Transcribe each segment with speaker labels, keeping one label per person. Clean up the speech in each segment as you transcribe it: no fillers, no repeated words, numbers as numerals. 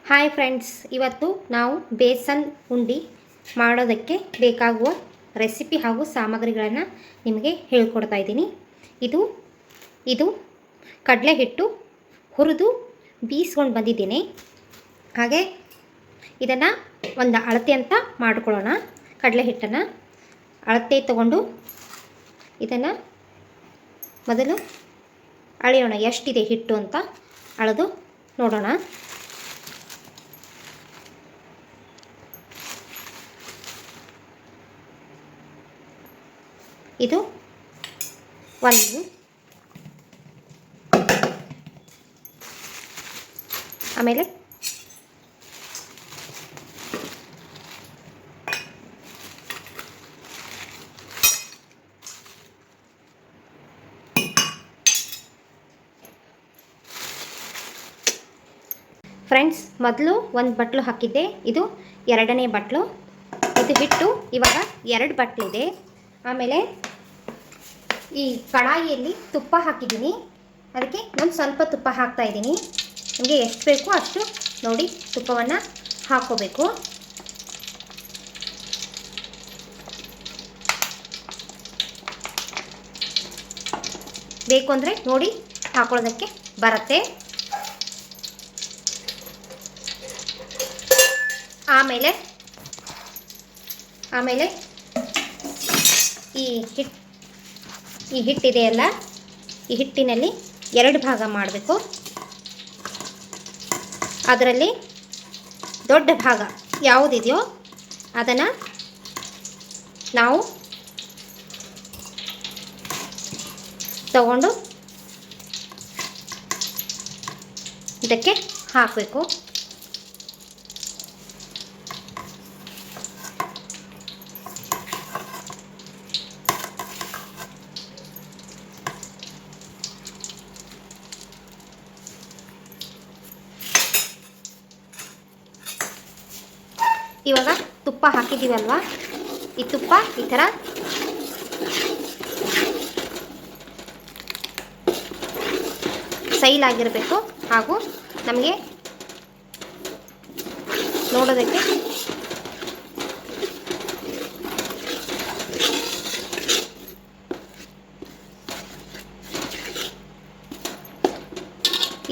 Speaker 1: Hi friends, ಇವತ್ತು ನಾವು ಬೇಸನ್ ಉಂಡಿ ಮಾಡೋದಕ್ಕೆ ಬೇಕಾಗುವ ರೆಸಿಪಿ ಹಾಗೂ ಸಾಮಗ್ರಿಗಳನ್ನು ನಿಮಗೆ ಹೇಳ್ಕೊಡ್ತಾ ಇದ್ದೀನಿ. ಇದು ಕಡಲೆ ಹಿಟ್ಟು ಹುರಿದು ಬೀಸ್ಕೊಂಡು ಬಂದಿದ್ದೀನಿ. ಹಾಗೆ ಇದನ್ನು ಒಂದು ಅಳತೆ ಅಂತ ಮಾಡ್ಕೊಳ್ಳೋಣ. ಕಡಲೆ ಹಿಟ್ಟನ್ನು ಅಳತೆ ತಗೊಂಡು ಇದನ್ನು ಮೊದಲು ಅಳೆಯೋಣ. ಎಷ್ಟಿದೆ ಹಿಟ್ಟು ಅಂತ ಅಳೆದು ನೋಡೋಣ. ಇದು ಒಂದು, ಆಮೇಲೆ ಫ್ರೆಂಡ್ಸ್, ಮೊದಲು ಒಂದು ಬಟ್ಲು ಹಾಕಿದ್ದೆ, ಇದು ಎರಡನೇ ಬಟ್ಲು. ಇದು ಹಿಟ್ಟು ಇವಾಗ 2 ಬಟ್ಲಿದೆ. ಆಮೇಲೆ ಈ ಕಡಾಯಿಯಲ್ಲಿ ತುಪ್ಪ ಹಾಕಿದ್ದೀನಿ. ಅದಕ್ಕೆ ಒಂದು ಸ್ವಲ್ಪ ತುಪ್ಪ ಹಾಕ್ತಾ ಇದ್ದೀನಿ. ನಿಮಗೆ ಎಷ್ಟು ಬೇಕೋ ಅಷ್ಟು ನೋಡಿ ತುಪ್ಪವನ್ನು ಹಾಕ್ಕೋಬೇಕು. ಬೇಕು ಅಂದರೆ ನೋಡಿ ಹಾಕೊಳ್ಳೋದಕ್ಕೆ ಬರುತ್ತೆ. ಆಮೇಲೆ ಈ ಹಿಟ್ಟಿದೆಯಲ್ಲ, ಈ ಹಿಟ್ಟಿನಲ್ಲಿ 2 ಭಾಗ ಮಾಡಬೇಕು. ಅದರಲ್ಲಿ ದೊಡ್ಡ ಭಾಗ ಯಾವುದಿದೆಯೋ ಅದನ್ನು ನಾವು ತಗೊಂಡು ಇದಕ್ಕೆ ಹಾಕಬೇಕು. ಇವಾಗ ತುಪ್ಪ ಹಾಕಿದ್ದೀವಲ್ವ, ಈ ತುಪ್ಪ ಈ ಥರ ಸೈಲಾಗಿರಬೇಕು. ಹಾಗೂ ನಮಗೆ ನೋಡೋದಕ್ಕೆ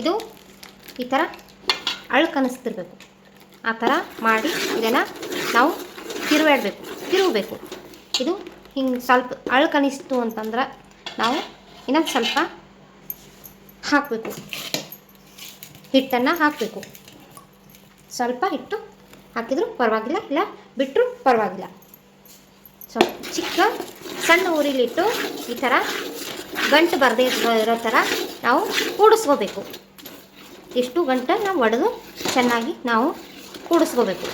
Speaker 1: ಇದು ಈ ಥರ ಅಳುಕನಿಸ್ತಿರ್ಬೇಕು. ಆ ಥರ ಮಾಡಿ ಇದನ್ನು ನಾವು ತಿರುಗಬೇಕು. ಇದು ಹಿಂಗೆ ಸ್ವಲ್ಪ ಅಳುಕನಿಸ್ತು ಅಂತಂದ್ರೆ ನಾವು ಇನ್ನೊಂದು ಸ್ವಲ್ಪ ಹಾಕಬೇಕು, ಹಿಟ್ಟನ್ನು ಹಾಕಬೇಕು. ಸ್ವಲ್ಪ ಹಿಟ್ಟು ಹಾಕಿದರೂ ಪರವಾಗಿಲ್ಲ, ಇಲ್ಲ ಬಿಟ್ಟರೂ ಪರವಾಗಿಲ್ಲ. ಸ್ವಲ್ಪ ಸಣ್ಣ ಉರಿಲಿಟ್ಟು ಈ ಥರ ಗಂಟು ಬರದೇ ಇರೋ ಥರ ನಾವು ಕೂಡಿಸ್ಕೋಬೇಕು. ಇಷ್ಟು ಗಂಟು ನಾವು ಒಡೆದು ಚೆನ್ನಾಗಿ ನಾವು ಕೂಡಿಸ್ಕೋಬೇಕು.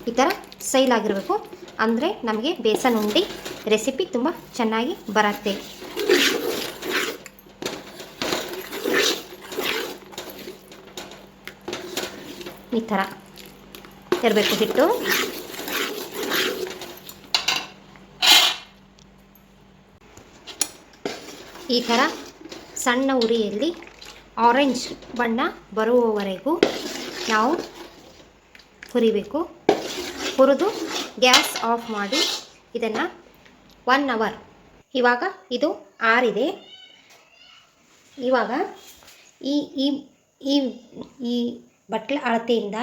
Speaker 1: ಈ ಥರ ಸೈಲಾಗಿರಬೇಕು. ಅಂದರೆ ನಮಗೆ ಬೇಸನ್ ಉಂಡಿ ರೆಸಿಪಿ ತುಂಬ ಚೆನ್ನಾಗಿ ಬರುತ್ತೆ. ಈ ಥರ ಇರಬೇಕು ಹಿಟ್ಟು. ಈ ಥರ ಸಣ್ಣ ಉರಿಯಲ್ಲಿ ಆರೆಂಜ್ ಬಣ್ಣ ಬರುವವರೆಗೂ ನಾವು ಹುರಿಬೇಕು. ಹುರಿದು ಗ್ಯಾಸ್ ಆಫ್ ಮಾಡಿ ಇದನ್ನು 1 ಅವರ್. ಇವಾಗ ಇದು ಆರಿದೆ. ಇವಾಗ ಈ ಈ ಈ ಈ ಬಟ್ಲ ಅಳತೆಯಿಂದ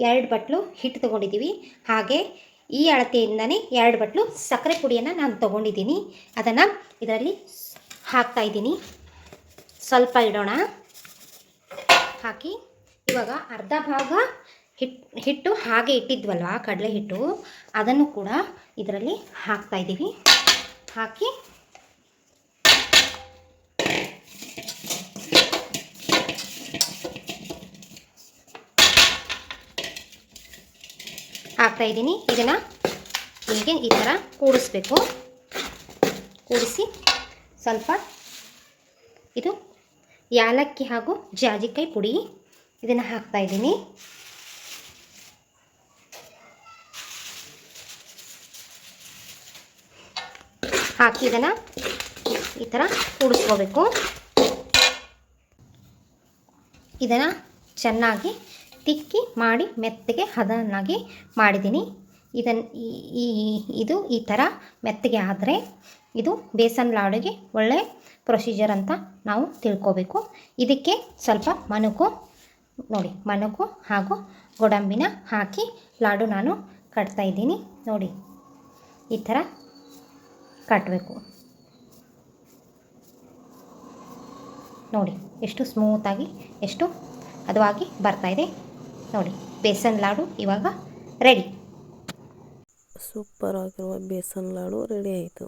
Speaker 1: 2 ಬಟ್ಲು ಹಿಟ್ಟು ತೊಗೊಂಡಿದ್ದೀವಿ. ಹಾಗೆ ಈ ಅಳತೆಯಿಂದನೇ 2 ಬಟ್ಲು ಸಕ್ಕರೆ ಪುಡಿಯನ್ನು ನಾನು ತೊಗೊಂಡಿದ್ದೀನಿ. ಅದನ್ನು ಇದರಲ್ಲಿ ಹಾಕ್ತಾಯಿದ್ದೀನಿ. ಸ್ವಲ್ಪ ಇಡೋಣ. ಹಾಕಿ ಇವಾಗ ಅರ್ಧ ಭಾಗ ಹಿಟ್ಟು ಹಾಗೆ ಇಟ್ಟಿದ್ವಲ್ವ ಕಡಲೆ ಹಿಟ್ಟು, ಅದನ್ನು ಕೂಡ ಇದರಲ್ಲಿ ಹಾಕ್ತಾಯಿದ್ದೀವಿ. ಹಾಕಿ ಹಾಕ್ತಾಯಿದ್ದೀನಿ. ಇದನ್ನು ಹೀಗೆ ಈ ಥರ ಕೂಡಿಸ್ಬೇಕು. ಕೂಡಿಸಿ ಸ್ವಲ್ಪ ಇದು ಯಾಲಕ್ಕಿ ಹಾಗೂ ಜಾಜಿಕಾಯಿ ಪುಡಿ ಇದನ್ನು ಹಾಕ್ತಾಯಿದ್ದೀನಿ. ಹಾಕಿ ಇದನ್ನು ಈ ಥರ ಕೂಡಿಸ್ಕೋಬೇಕು. ಇದನ್ನು ಚೆನ್ನಾಗಿ ತಿಕ್ಕಿ ಮಾಡಿ ಮೆತ್ತಗೆ ಹದನಾಗಿ ಮಾಡಿದ್ದೀನಿ. ಇದು ಈ ಥರ ಮೆತ್ತಗೆ ಆದರೆ ಇದು ಬೇಸನ್ ಲಾಡುಗೆ ಒಳ್ಳೆ ಪ್ರೊಸೀಜರ್ ಅಂತ ನಾವು ತಿಳ್ಕೋಬೇಕು. ಇದಕ್ಕೆ ಸ್ವಲ್ಪ ಮಣಕು ನೋಡಿ, ಮಣಕು ಹಾಗೂ ಗೋಡಂಬಿನ ಹಾಕಿ ಲಾಡು ನಾನು ಕಟ್ತಾಯಿದ್ದೀನಿ. ನೋಡಿ ಈ ಥರ ಕಟ್ಟಬೇಕು. ನೋಡಿ ಎಷ್ಟು ಸ್ಮೂತಾಗಿ ಎಷ್ಟು ಹದವಾಗಿ ಬರ್ತಾಯಿದೆ. ನೋಡಿ ಬೇಸನ್ ಲಾಡು ಇವಾಗ ರೆಡಿ.
Speaker 2: ಸೂಪರ್ ಆಗಿರುವ ಬೇಸನ್ ಲಾಡು ರೆಡಿ ಆಯಿತು.